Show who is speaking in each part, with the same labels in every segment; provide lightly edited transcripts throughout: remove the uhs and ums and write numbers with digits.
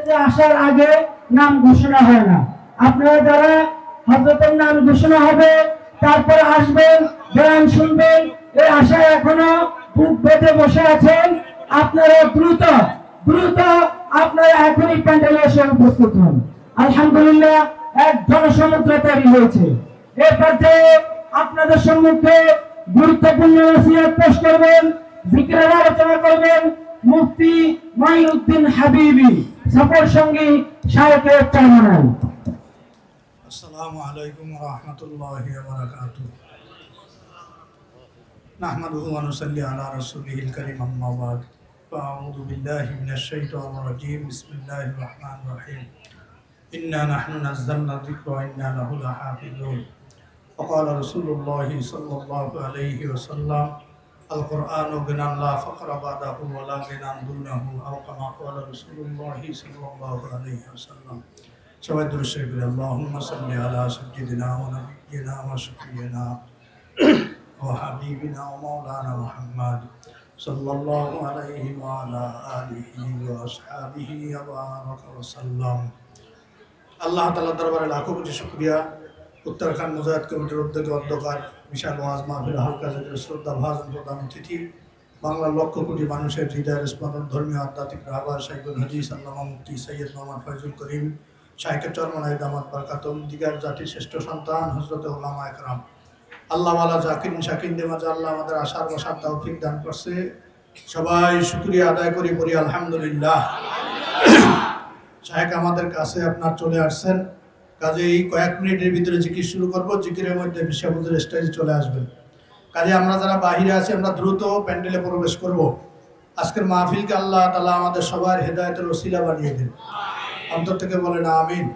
Speaker 1: হজরতে আসার আগে নাম ঘোষণা হয় না। আপনারা যারা হজরতের নাম ঘোষণা হবে তারপরে আসবেন, বয়ান শুনবেন, এই আশায় এখনো বুক বেঁধে বসে আছেন, আপনারা দ্রুত দ্রুত আপনারা এখনই প্যান্ডেলে এসে উপস্থিত হন। আলহামদুলিল্লাহ, এক জনসমুদ্র তৈরি হয়েছে। এর পর্যায়ে আপনাদের সম্মুখে গুরুত্বপূর্ণ নসিহত পেশ করবেন, জিকিরের আলোচনা করবেন মুফতি মাইনুদ্দিন হাবিবি, সফর সঙ্গী শায়েখে চারমানাই।
Speaker 2: আসসালামু আলাইকুম ওয়া রাহমাতুল্লাহি ওয়া বারাকাতুহু। নাহমাদুহু ওয়া নুসাল্লি আলা রাসূলিহিল কারীম, আম্মা বা'দ। আউযু বিল্লাহি মিনাশ শাইতানির রাজীম। বিসমিল্লাহির রাহমানির রাহিম। ইন্না নাহনু নাযালনা যিকরা ওয়া ইন্না লাহু লাহাফিজুন। ওয়া ক্বালা রাসূলুল্লাহি সাল্লাল্লাহু আলাইহি ওয়াসাল্লাম, আল কুরআনু গিনান লা ফাকরা বাদাহু ওয়া লা গিনান দুনাহু, আও কামা ক্বালা রাসূলুল্লাহি সাল্লাল্লাহু আলাইহি ওয়াসাল্লাম। সবাই দুরূদ শরীফ পড়ি। আল্লাহুম্মা সাল্লি আলা সাইয়্যিদিনা ওয়া নাবিয়্যিনা ওয়া শাফিয়িনা ওয়া হাবিবিনা ওয়া মাওলানা মুহাম্মদ সাল্লাল্লাহু আলাইহি ওয়া আলা আলিহি ওয়া আসহাবিহি ওয়া বারাকা ওয়া সাল্লাম। আল্লাহ তাআলার দরবারে লাখো কোটি শুকরিয়া। উত্তরাখণ্ড মুজাহিদ কমিটির উদ্যোগে অধ্যকার বিশাল ওয়াজ মাহফিল হালকা জাতির শ্রদ্ধা ভাজন প্রধান অতিথি, বাংলার লক্ষ কোটি মানুষের হৃদয়ের স্পন্দন, ধর্মীয় আধ্যাত্মিক রাহবার শাইখুল হাদিস আল্লামা মুফতি সৈয়দ মোহাম্মদ ফয়জুল করিম শায়েখে চরমনাই দামাত বারকাতুম, দিগার জাতির শ্রেষ্ঠ সন্তান হযরতে উলামা একরাম, আল্লাহ ওয়ালা জাকিরিন শাকিরদের মাঝে আল্লাহ আমাদের আশার বসার তৌফিক দান করছে। সবাই শুকরিয়া আদায় করি, পড়ি আলহামদুলিল্লাহ। শায়েখ আমাদের কাছে আপনার চলে আসছেন, কাজেই কয়েক মিনিটের ভিতরে জিকির শুরু করব। জিকিরের মধ্যে বিশ্ববুদ্ধের স্টেজে চলে আসবেন। কাজে আমরা যারা বাহিরে আছি আমরা দ্রুত প্যান্ডেলে প্রবেশ করব। আজকের মাহফিলকে আল্লাহ তাআলা আমাদের সবার হেদায়েতের ওসিলা বানিয়ে দেন। অন্তর থেকে বলেন আমিন।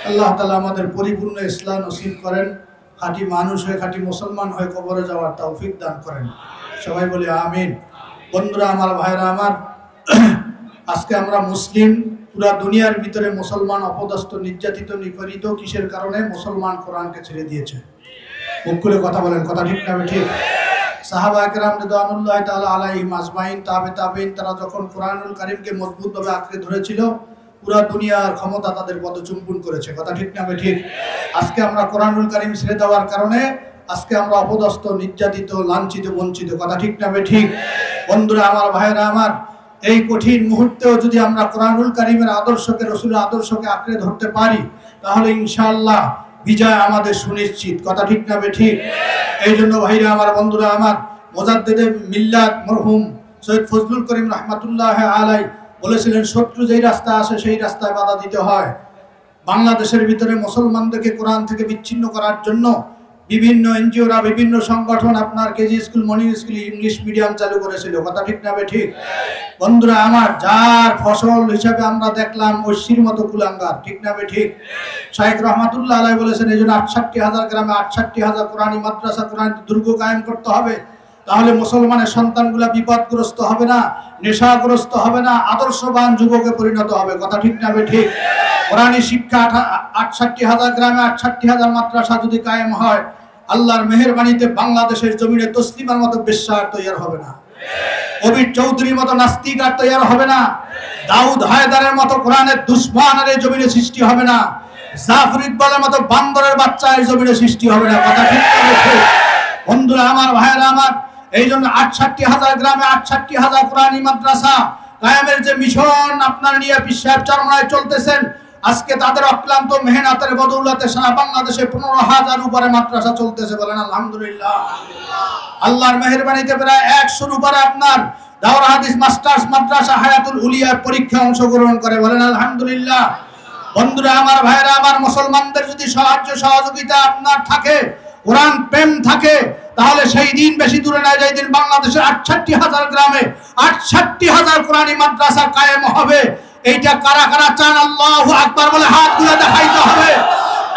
Speaker 2: আল্লাহ তাআলা আমাদের পরিপূর্ণ ইসলাম নসিব করেন, খাঁটি মানুষ হয়ে খাঁটি মুসলমান হয়ে কবরে যাওয়ার তৌফিক দান করেন। সবাই বলি আমিন। বন্ধুরা আমার, ভাইরা আমার, আজকে আমরা মুসলিম, পুরা দুনিয়ার ভিতরে মুসলমান অপদস্থ, নির্যাতিত, নিপীড়িত। কিসের কারণে? মুসলমান কোরআনকে ছেড়ে দিয়েছে। মুখ খুলে কথা বলেন, কথা ঠিক না ঠিক? সাহাবা কেরাম রিদওয়ানুল্লাহি তাআলা আলাইহিম আজমাইন, তাবেঈন, তারা যখন কোরআনুল কারীমকে মজবুতভাবে আঁকড়ে ধরেছিল, পুরা দুনিয়ার ক্ষমতা তাদের পদচুম্বন করেছে। কথা ঠিক না ঠিক? আজকে আমরা কোরআনুল কারীম ছেড়ে দেওয়ার কারণে আজকে আমরা অপদস্থ, নির্যাতিত, লাঞ্ছিত, বঞ্চিত। কথা ঠিক না ঠিক? বন্ধুরা আমার, ভাইয়েরা আমার, এই কঠিন মুহূর্তেও যদি আমরা কোরআনুল কারীমের আদর্শকে, রাসূলের আদর্শকে আঁকড়ে ধরতে পারি, তাহলে ইনশাআল্লাহ বিজয় আমাদের সুনিশ্চিত। কথা ঠিক না ঠিক? এই জন্য ভাইরা আমার, বন্ধুরা আমার, মুজাদ্দিদে মিল্লাত মরহুম সৈয়দ ফজলুল করিম রাহমাতুল্লাহি আলাইহি বলেছিলেন, শত্রু যেই রাস্তা আসে সেই রাস্তায় বাধা দিতে হয়। বাংলাদেশের ভিতরে মুসলমানদেরকে কোরআন থেকে বিচ্ছিন্ন করার জন্য বিভিন্ন এনজিওরা, বিভিন্ন সংগঠন আপনার KG school, morning school, English medium চালু করেছিল। কথা ঠিক না ঠিক? বন্ধুরা আমার, যার ফসল হিসাবে আমরা দেখলাম ঐশীর মতো কুলাঙ্গার। ঠিক না ঠিক? শাইখ রহমাতুল্লাহ আলাইহি বলেছেন, এই জন্য ৬৮,০০০ গ্রামে ৬৮,০০০ কোরআনী মাদ্রাসা, কোরআন দুর্গ কায়েম করতে হবে। তাহলে মুসলমানের সন্তানগুলা বিপদগ্রস্ত হবে না, নেশাগ্রস্ত হবে না, আদর্শবান যুবকে পরিণত হবে। কথা ঠিক না ঠিক? কোরআনী শিক্ষা ৬৮,০০০ গ্রামে ৬৮,০০০ মাদ্রাসা যদি কায়েম হয়, আল্লাহর মেহেরবানিতে বাংলাদেশের জমিনে তসলিমার মতো বেশ্যা আর তৈরি হবে না, কবির চৌধুরীর মতো নাস্তিক আর তৈরি হবে না, দাউদ হায়দারের মতো কোরআনের দুশমন আর এই জমিনে সৃষ্টি হবে না, জাফর ইকবালের মতো বান্দরের বাচ্চা এই জমিনে সৃষ্টি হবে না। কথা ঠিক না ঠিক? বন্ধুরা আমার, ভাইয়েরা আমার, এই জন্য ৬৮,০০০ গ্রামে ৬৮,০০০ কোরআনী মাদ্রাসা কায়েমের যে মিশন আপনার নিয়ে পীর সাহেব চরমনায় চলতেছেন, আজকে তাদের অক্লান্ত মেহনতের বদৌলতে সারা বাংলাদেশে ১৫,০০০ উপরে মাদ্রাসা চলতেছে। বলেন আলহামদুলিল্লাহ। আল্লাহর মেহেরবানিতে প্রায় ১০০ উপরে আপনার দাওরা হাদিস মাস্টার্স মাদ্রাসা হায়াতুল উলিয়ার পরীক্ষায় অংশগ্রহণ করে। বলেন আলহামদুলিল্লাহ। বন্ধুরা আমার, ভাইয়েরা আমার, মুসলমানদের যদি সাহায্য সহযোগিতা আপনার থাকে, কোরআন প্রেম থাকে, তাহলে সেই দিন বেশি দূরে নয়, যেই দিন বাংলাদেশের ৬৮,০০০ গ্রামে ৬৮,০০০ কোরআনী মাদ্রাসা কায়েম হবে। এইটা কারা কারা চান? আল্লাহু আকবার বলে হাতগুলো দেখাইতে হবে।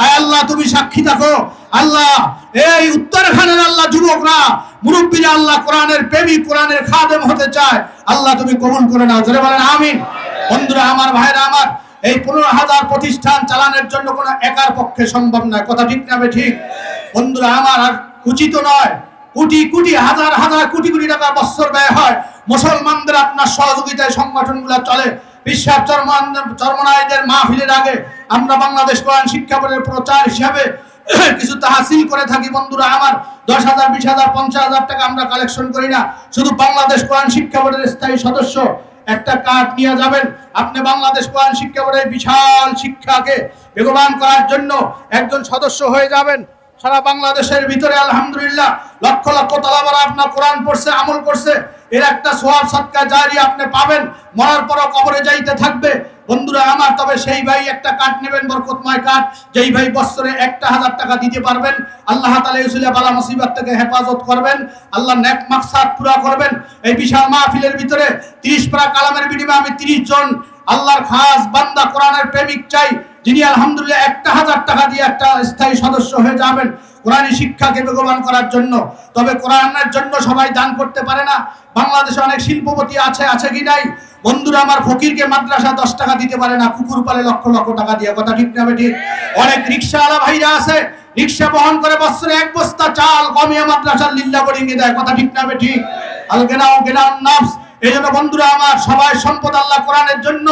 Speaker 2: আয় আল্লাহ, তুমি সাক্ষী থাকো। আল্লাহ, এই উত্তরাখণ্ডের আল্লাহ যুবকরা, মুরব্বীরা আল্লাহ কোরআনের প্রেমী, কোরআনের খাদেম হতে চায়। আল্লাহ তুমি কবুল করে নাও। জোরে বলেন আমিন। বন্ধুরা আমার, ভাইরা আমার, এই ১৫,০০০ প্রতিষ্ঠান চালানোর জন্য কোনো একার পক্ষে সম্ভব নয়। কথা ঠিক না ঠিক? বন্ধুরা আমার, আর উচিত নয় কোটি কোটি, হাজার হাজার কোটি কোটি টাকা বছর ব্যয় হয় মুসলমানদের আপনার সহযোগিতায় সংগঠনগুলো চলে। বিশ্বাস চরমনাইদের মাহফিলের আগে আমরা বাংলাদেশ কোরআন শিক্ষা বোর্ডের প্রচার হিসাবে কিছু তাহাসিল করে থাকি বন্ধুরা আমার। 10,000, 20,000, 50,000 টাকা আমরা কালেকশন করি না। শুধু বাংলাদেশ কোরআন শিক্ষা বোর্ডের স্থায়ী সদস্য একটা কার্ড নিয়ে যাবেন। আপনি বাংলাদেশ কোরআন শিক্ষা বোর্ডের বিশাল শিক্ষাকে বেগবান করার জন্য একজন সদস্য হয়ে যাবেন। সারা বাংলাদেশের ভিতরে আলহামদুলিল্লাহ লক্ষ লক্ষ তালাবারা আপনার কোরআন পড়ছে, আমল করছে, এর একটা সওয়াব সদকা জারি আপনি পাবেন, মরার পরও কবরে যাইতে থাকবে বন্ধুরা আমার। তবে সেই ভাই একটা কার্ড নেবেন, বরকতময় কার্ড, যেই ভাই বছরে 1,000 টাকা দিতে পারবেন। আল্লাহ তাআলা ইউসুলিয়া বালা মুসিবত থেকে হেফাজত করবেন, আল্লাহ নেক মাকসাদ পুরা করবেন। এই বিশাল মাহফিলের ভিতরে 30 পারা কালামের বিনিময়ে আমি 30 জন আল্লাহর খাস বান্দা কোরআনের প্রেমিক চাই, যিনি আলহামদুলিল্লাহ 1,000 টাকা দিয়ে একটা স্থায়ী সদস্য হয়ে যাবেন কোরআনী শিক্ষাকে বেগবান করার জন্য। তবে কোরআনের জন্য সবাই দান করতে পারে না। বাংলাদেশে অনেক শিল্পপতি আছে কি নাই বন্ধুরা আমার? ফকিরকে মাদ্রাসা 10 টাকা দিতে পারে না, কুকুর পালে লক্ষ লক্ষ টাকা দিয়ে, কথা ঠিক না ঠিক? অনেক রিকশাওয়ালা ভাইরা আছে, রিকশা বহন করে বছরে 1 বস্তা চাল কমিয়া মাদ্রাসার লিল্লা বোর্ডিং এ দেয়, কথা ঠিক না ঠিক? আল গেনাও গেনাও নাফস। এই জন্য বন্ধুরা আমার, সবাই সম্পদ আল্লাহ কোরআনের জন্য,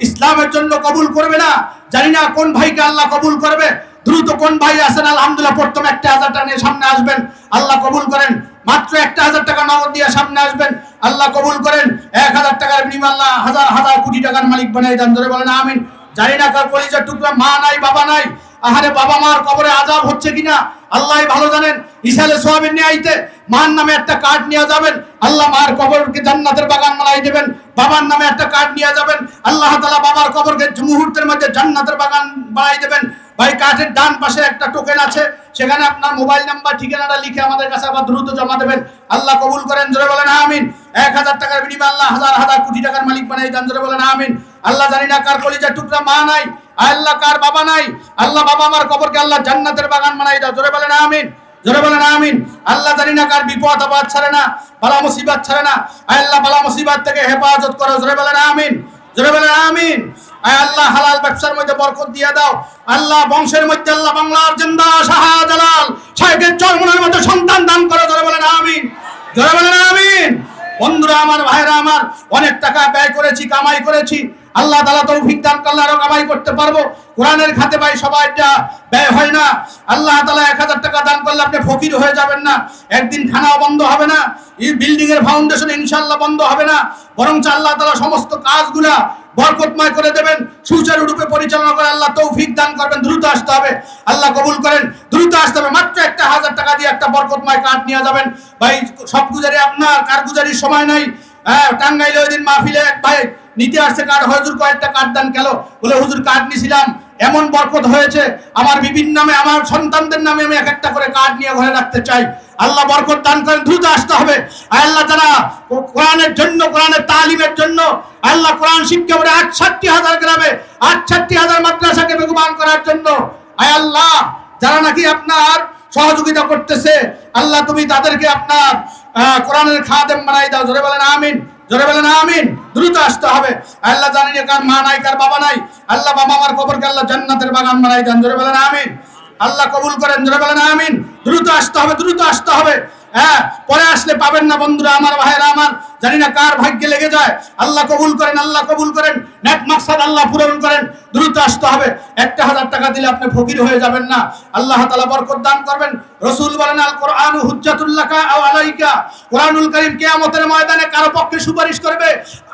Speaker 2: ইসলামের জন্য কবুল করবে না। জানি না কোন ভাইকে আল্লাহ কবুল করবে। দ্রুত কোন ভাই আছেন আলহামদুলিল্লাহ প্রথম 1,000 টাকা নিয়ে সামনে আসবেন, আল্লাহ কবুল করেন। মাত্র 1,000 টাকা নগদ দিয়ে সামনে আসবেন, আল্লাহ কবুল করেন। 1,000 টাকার বিনিময়ে আল্লাহ হাজার হাজার কোটি টাকার মালিক বানাই দেন, জোরে বলেন আমিন। জানি না কার কলিজার টুকরা মা নাই, বাবা নাই, আহারে বাবা মার কবরে আযাব হচ্ছে কিনা আল্লাহই ভালো জানেন। ইসালে সোয়াবের নিয়ে আইতে মার নামে একটা কার্ড নিয়ে যাবেন, আল্লাহ মার কবরকে জান্নাতের বাগান বানাই দেবেন। বাবার নামে একটা কার্ড নিয়ে যাবেন, আল্লাহ তাআলা বাবার কবরকে মুহূর্তের মধ্যে জান্নাতের বাগান বানাই দেবেন। ভাই কার্ডের ডান পাশে একটা টোকেন আছে, সেখানে আপনার মোবাইল নাম্বার ঠিকানাটা লিখে আমাদের কাছে আবার দ্রুত জমা দেবেন, আল্লাহ কবুল করেন, জোরে বলেন আমিন। 1,000 টাকার বিনিময়ে আল্লাহ হাজার হাজার কোটি টাকার মালিক বানাই দেন, জোরে বলেন আমিন। আল্লাহ জানি না কার কলিজার টুকরা মা নাই, আল্লাহ কার বাবা নাই, আল্লাহ বাবা মার কবরকে আল্লাহ জান্নাতের বাগান বানাই দাও, জোরে বলেন আমিন, জোরে বলেন আমিন। আল্লাহ জানি না কার বিপদ আপদ ছাড়ে না, বালা মুসিবত ছাড়ে না, আল্লাহ বালা মুসিবত থেকে হেফাজত করো, জোরে বলেন আমিন, জোরে বলেন আমিন। আল্লাহ হালাল ব্যবসার মধ্যে বরকত দিয়ে দাও, আল্লাহ বংশের মধ্যে আল্লাহ বাংলার জিন্দা শাহজালাল শাহের চরমনের মধ্যে সন্তান দান করো, জোরে বলেন আমিন, জোরে বলেন আমিন। বন্ধুরা আমার, ভাইরা আমার, অনেক টাকা ব্যয় করেছি, কামাই করেছি, আল্লাহ তাআলা তৌফিক দান করলে আরো কামাই করতে পারবো। কোরআনের খাতে ভাই সবাইটা ব্যয় হয় না। আল্লাহ তাআলা 1,000 টাকা দান করলে আপনি ফকির হয়ে যাবেন না, একদিন খানাও বন্ধ হবে না, এই বিল্ডিং এর ফাউন্ডেশন ইনশাআল্লাহ বন্ধ হবে না, বরং আল্লাহ তাআলা সমস্ত কাজগুলা বরকতময় করে দেবেন, সুচারুরূপে পরিচালনা করে আল্লাহ তৌফিক দান করবেন। দ্রুত আসতে হবে, আল্লাহ কবুল করেন, দ্রুত আসতে হবে। মাত্র 1,000 টাকা দিয়ে একটা বরকতময় কার্ড নিয়ে যাবেন। ভাই সব গুজারি আপনার, কারগুজারির সময় নাই। টাঙ্গাইলে ওই দিন মাহফিলে এক ভাই নিতে আসছে কার্ড, হুজুর কয়েকটা কার্ড দান গেল, বলে হুজুর কার্ড নিছিলাম, এমন বরকত হয়েছে, আমার বিবির নামে, আমার সন্তানদের নামে আমি এক একটা করে কার্ড নিয়ে ঘরে রাখতে চাই। আল্লাহ বরকত দান করেন, দ্রুত আসতে হবে। আল্লাহ যারা কোরআনের জন্য, কোরআনের তালিমের জন্য, আল্লাহ কোরআন শিক্ষা করে 68,000 গ্রামে 68,000 মাদ্রাসাকে বেগবান করার জন্য, আয় আল্লাহ যারা নাকি আপনার সহযোগিতা করতেছে, আল্লাহ তুমি তাদেরকে আপনার কোরআনের খাদেম বানাই দাও, জোরে বলেন আমিন, জোরে বলেন আমিন। দ্রুত আসতে হবে। আল্লাহ জানি না কার মা নাই, কার বাবা নাই, আল্লাহ বাবা আমার কবরকে আল্লাহ জান্নাতের বাগান বানাই দেন, জোরে বলেন আমিন। আল্লাহ কবুল করেন, জোরে বলেন আমিন। দ্রুত আসতে হবে, দ্রুত আসতে হবে। হ্যাঁ, পরে আসলে পাবেন না বন্ধুরা আমার, ভাইরা আমার, জানি না কার ভাগ্যে লেগে যায়। আল্লাহ কবুল করেন, আল্লাহ কবুল করেন, নেক মাকসাদ আল্লাহ পূরণ করেন। দ্রুত আসতে হবে। 1,000 টাকা দিলে আপনি ফকির হয়ে যাবেন না, আল্লাহ তাআলা বরকত দান করবেন। রাসূল বলেন আল কোরআনু হুজ্জাতুল লাকা আও আলাইকা, কোরআনুল কারীম কিয়ামতের ময়দানে কারো পক্ষে সুপারিশ করবে।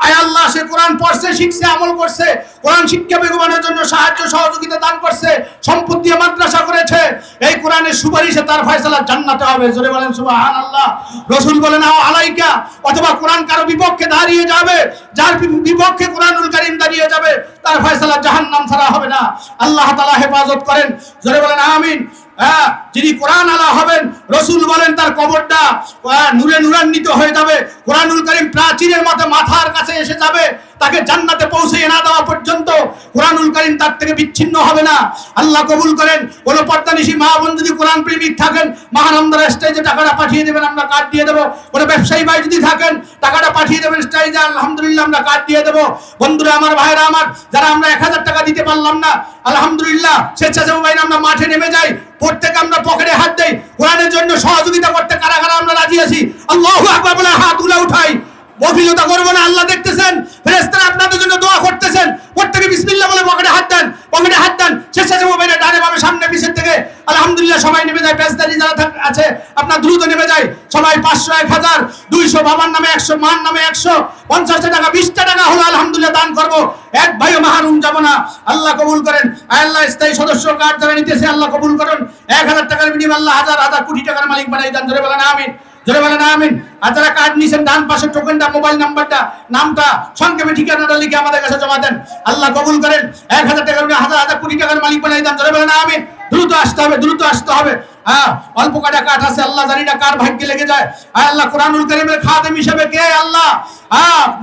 Speaker 2: আয় আল্লাহ সে কোরআন পড়ছে, শিখছে, আমল করছে, কোরআন শিক্ষা বেগবানের জন্য সাহায্য সহযোগিতা দান করছে, সম্পদ দিয়ে মাদ্রাসা করেছে, এই কোরআনের সুপারিশে তার ফয়সালা জান্নাতে হবে, জোরে বলেন সুবহানাল্লাহ। রাসূল বলেন আও আলাইকা, অথবা কোরআন কারো বিপক্ষে দাঁড়িয়ে যাবে, যার বিপক্ষে কোরআনুল কারীম দাঁড়িয়ে যাবে, তার ফয়সালা জাহান্নাম ছাড়া হবে না। আল্লাহ তাআলা হেফাজত করেন, জোরে বলেন আমিন। যিনি কোরআন আলা হবেন, রাসূল বলেন তার কবরটা নূরে নূরান্বিত হয়ে যাবে, কোরআনুল কারীম প্রাচীরের মতো মাথার কাছে এসে যাবে, তাকে জান্নাতে পৌঁছে না দেওয়া পর্যন্ত কোরআনুল কারীম তার থেকে বিচ্ছিন্ন হবে না। আল্লাহ কবুল করেন। কোন পর্দানিশী মা বোন যদি কোরআন প্রেমিক থাকেন, মহানন্দার স্টেজে টাকাটা পাঠিয়ে দেবেন, আমরা কার্ড দিয়ে দেবো। কোন ব্যবসায়ী ভাই যদি থাকেন, টাকাটা পাঠিয়ে দেবেন স্টেজে, আলহামদুলিল্লাহ আমরা কার্ড দিয়ে দেবো। বন্ধুরা আমার, ভাইরা আমার, যারা আমরা 1,000 টাকা দিতে পারলাম না, আলহামদুলিল্লাহ স্বেচ্ছাসেবী ভাইরা আমরা মাঠে নেমে যাই, প্রত্যেকে আমরা পকেটে হাত দেই, কোরআনের জন্য সহযোগিতা করতে কারা কারা আমরা রাজি আছি? আল্লাহু আকবার বলে হাত তুলে উঠাই। গফিলতা করবো না, আল্লাহ দেখতেছেন। ফেরেশতারা আপনাদের জন্য দোয়া করতেছেন। প্রত্যেকে বিসমিল্লাহ বলে পকেটে হাত দেন, পকেটে হাত দেন। শেষে মোবাইলে ডানে বামে সামনে পিছের থেকে আলহামদুলিল্লাহ সবাই নেমে যায়। পেশদারি যারা আছে আপনার দ্রুত নেমে যায় সবাই। 500, 1000, 200, বাবার নামে 100, মার নামে 100, 50 টাকা, 20 টাকা হলো আলহামদুলিল্লাহ দান করবো। এক ভাইও মাহরুম যাব না। আল্লাহ কবুল করেন। আল্লাহ স্থায়ী সদস্য কার্ড যারা নিতেছে আল্লাহ কবুল করেন। 1000 টাকার বিনিময়ে আল্লাহ হাজার হাজার কোটি টাকার মালিক বানাই দেন। জোরে বলেন আমিন, জোরে বলেন আমিন। আর যারা কার্ড নিছেন ডান পাশে টোকেনটা, মোবাইল নাম্বারটা, নামটা, সংক্ষেপে ঠিকানাটা লিখে আমাদের কাছে জমা দেন। আল্লাহ কবুল করেন। 1000 টাকার হাজার হাজার কোটি টাকার মালিক বানাই দেন। জোরে বলেন আমিন। দ্রুত আসতে হবে, দ্রুত আসতে হবে। হ্যাঁ, অল্প কটা কাঠ আছে, আল্লাহ জানি না কার ভাগ্যে লেগে যায়। আল্লাহ কোরআনুল কারীমের খাদেম হিসেবে কে আল্লাহ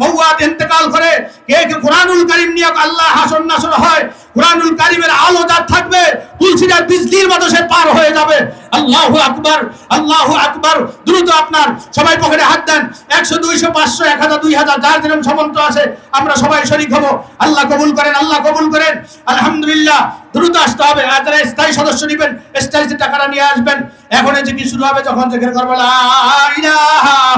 Speaker 2: মওয়াত ইন্তেকাল করে, কে কে কোরআনুল কারীম নিয়ে আল্লাহ হাসর নাসর হয়। কোরআনুল কারীমের আলো যার থাকবে তুলসীর বিজলির মতো সে পার হয়ে যাবে। আল্লাহু আকবার, আল্লাহু আকবার। দ্রুত আপনার সবাই পকেটে হাত দেন। 100, 200, 500, 1000, 2000 যার যেরকম সামর্থ্য আছে আমরা সবাই শরীক হব। আল্লাহ কবুল করেন, আল্লাহ কবুল করেন। আলহামদুলিল্লাহ দ্রুত আসতে হবে। আর যারা স্থায়ী সদস্য নেবেন স্থায়ী টাকাটা নিয়ে আসবেন। এখন এই যে কি শুরু হবে, যখন যেখানে করবো লা ইলাহা